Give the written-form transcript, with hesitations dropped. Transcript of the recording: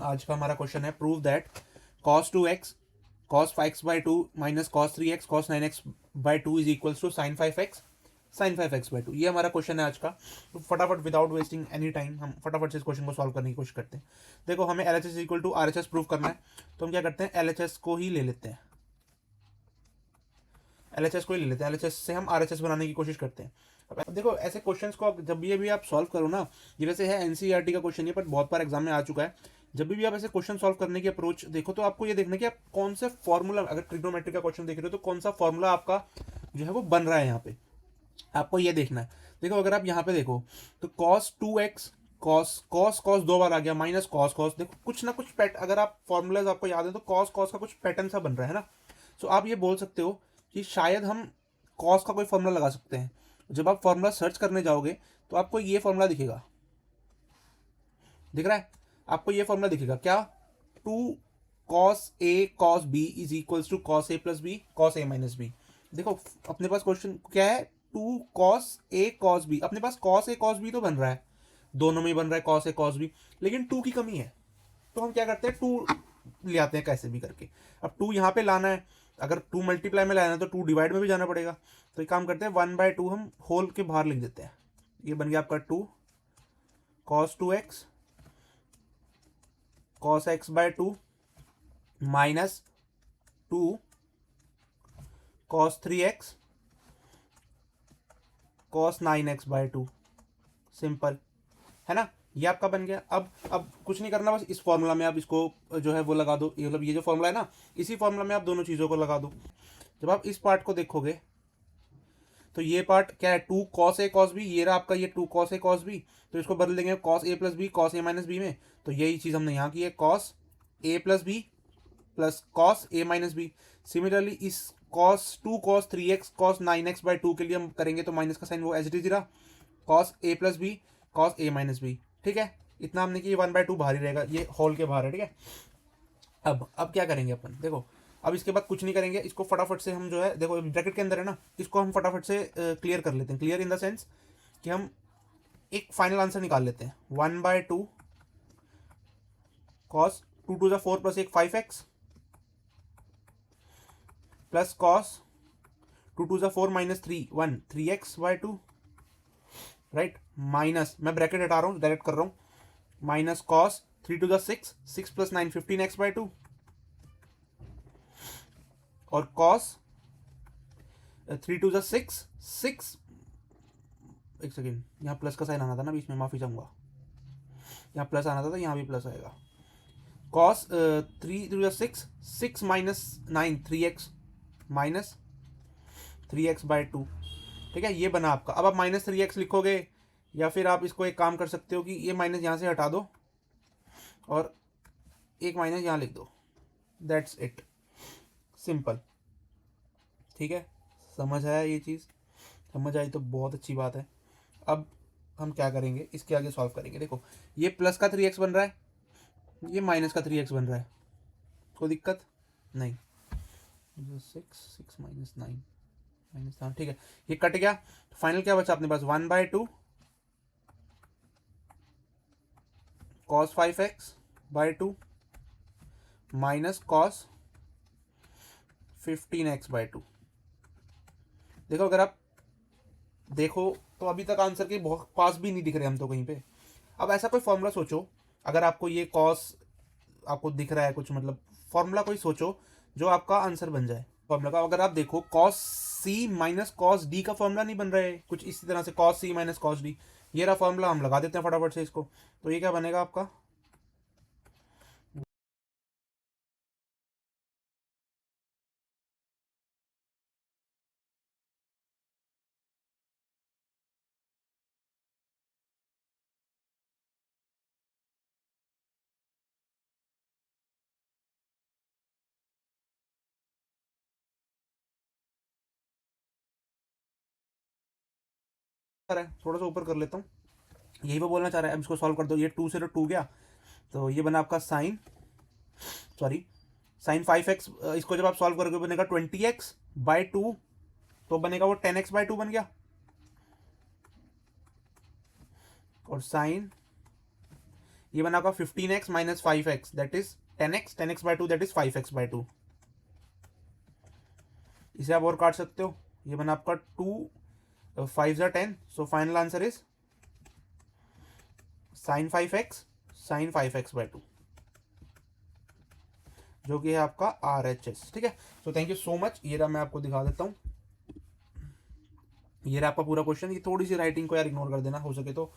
आज का हमारा क्वेश्चन है prove that cos 2x cos 5x/2 minus cos 3x cos 9x/2 is equals to sin 5x sin 5x/2। ये हमारा question है आज का। तो फटाफट विदाउट वेस्टिंग एनी टाइम हम फटाफट से इस क्वेश्चन को सॉल्व करने की कोशिश करते हैं। देखो, हमें L H S equal to R H S prove करना है, तो हम क्या करते हैं, एल एच एस को ही ले लेते हैं। एल एच एस को ही ले लेते हैं, एल एच एस से हम आर एच एस बनाने की कोशिश करते हैं। अब देखो, ऐसे क्वेश्चंस को जब भी आप सॉल्व करो ना, ये वैसे है एनसीईआरटी का क्वेश्चन, ये पर बहुत बार एग्जाम में आ चुका है। जब भी आप ऐसे क्वेश्चन सॉल्व करने की अप्रोच देखो, तो आपको ये देखना कि आप कौन से फॉर्मूला, अगर ट्रिग्नोमेट्री का क्वेश्चन देख रहे हो तो कौन सा फॉर्मूला आपका जो है वो बन रहा है यहाँ पे, आपको ये देखना है। देखो, अगर आप यहाँ पे देखो तो cos 2x cos cos cos दो बार आ गया, माइनस cos cos, देखो कुछ ना कुछ पैट, अगर आप फॉर्मूलाज आपको याद है तो cos cos का कुछ पैटर्न सा बन रहा है ना। सो आप ये बोल सकते हो कि शायद हम cos का कोई फॉर्मूला लगा सकते हैं। जब आप फॉर्मूला सर्च करने जाओगे तो आपको ये फॉर्मूला दिखेगा, दिख रहा है आपको ये फॉर्मूला दिखेगा क्या, 2 cos a cos b is equals to cos a plus B cos a minus B. देखो, अपने पास क्वेश्चन क्या है, 2 cos a cos b, अपने पास cos a cos b तो बन रहा है, दोनों में ही बन रहा है cos a cos b, लेकिन 2 की कमी है। तो हम क्या करते हैं, 2 ले आते हैं कैसे भी करके। अब 2 यहाँ पे लाना है, अगर 2 मल्टीप्लाई में लाना है तो 2 डिवाइड में भी जाना पड़ेगा। तो एक काम करते हैं, 1/2 हम होल के बाहर लिख देते हैं। ये बन गया आपका 2 cos 2x cos x/2 minus 2 cos 3x cos 9x/2। Simple है ना, ये आपका बन गया। अब कुछ नहीं करना, बस इस फॉर्मूला में आप इसको जो है वो लगा दो, ये मतलब ये जो फॉर्मूला है ना, इसी फॉर्मूला में आप दोनों चीज़ों को लगा दो। जब आप इस पार्ट को देखोगे तो ये पार्ट क्या है, 2 cos a cos b, ये रहा आपका ये 2 cos a cos b, तो इसको बदल देंगे cos a plus B cos a minus B में। तो यही चीज़ हमने यहाँ की है, cos a plus B plus cos a minus B. Similarly इस cos 2 cos 3x cos 9x/2 के लिए हम करेंगे तो माइनस का साइन वो एज इट इज रहा, cos a plus B cos a minus B. ठीक है, इतना हमने कि 1/2 बाहर ही रहेगा, ये होल के बाहर है। ठीक है, अब क्या करेंगे अपन, देखो अब इसके बाद कुछ नहीं करेंगे, इसको फटाफट से हम जो है, देखो ब्रैकेट के अंदर है ना, इसको हम फटाफट से क्लियर कर लेते हैं। क्लियर इन द सेंस कि हम एक फाइनल आंसर निकाल लेते हैं, 1/2 cos 2 टू 4 प्लस एक 5x plus cos 2 two 4 minus 3 3x/2, right, minus, मैं ब्रैकेट हटा रहा हूँ, डायरेक्ट कर रहा हूँ, minus cos 3 two 6 plus 9 15x/2 और cos 3 टू 6 एक सेकेंड, यहाँ प्लस का साइन आना था ना बीच में, माफी चाहूंगा, यहाँ प्लस आना था तो यहाँ भी प्लस आएगा। cos 3 two 6 minus 9 3x minus 3x/2। ठीक है, ये बना आपका। अब आप माइनस 3x लिखोगे, या फिर आप इसको एक काम कर सकते हो कि ये माइनस यहाँ से हटा दो और एक माइनस यहाँ लिख दो, दैट्स इट, सिंपल। ठीक है, समझ आया ये चीज़, समझ आई तो बहुत अच्छी बात है। अब हम क्या करेंगे, इसके आगे सॉल्व करेंगे। देखो, ये प्लस का 3x बन रहा है, ये माइनस का 3x बन रहा है, कोई दिक्कत नहीं, 6 माइनस 9 माइनस 9, ठीक है, ये कट गया। फाइनल क्या बचा अपने पास, 1/2 cos 5x/2 minus cos 15x/2। देखो, अगर आप देखो तो अभी तक आंसर के बहुत पास भी नहीं दिख रहे हम तो कहीं पे। अब ऐसा कोई फॉर्मूला सोचो, अगर आपको ये cos आपको दिख रहा है कुछ, मतलब फॉर्मूला कोई सोचो जो आपका आंसर बन जाए। फॉर्मूला का अगर आप देखो, cos c minus cos d का फॉर्मूला नहीं बन रहा है कुछ इसी तरह से, cos c minus cos d, ये रहा फॉर्मूला, हम लगा देते हैं फटाफट से इसको। तो ये क्या बनेगा आपका, थोड़ा सा ऊपर कर लेता हूँ, यही वो बोलना चाह रहा है। अब इसको सॉल्व कर दो, ये 2 से तो 2 गया, तो ये बना आपका साइन 5x, इसको जब आप सॉल्व करोगे बनेगा 20x/2, तो बनेगा वो 10x/2 बन गया। और साइन ये बना आपका 15x minus 5x that is 10x, 10x by 2 that is 5x by 2। इसे आप और काट सकते हो, ये बना आपका 2 5 ज़ा 10, so final answer is sine 5x sine 5x by 2, जो कि है आपका RHS। ठीक है, so thank you so much. ये रहा, मैं आपको दिखा देता हूँ, ये रहा आपका पूरा क्वेश्चन। ये थोड़ी सी राइटिंग को यार इग्नोर कर देना हो सके तो,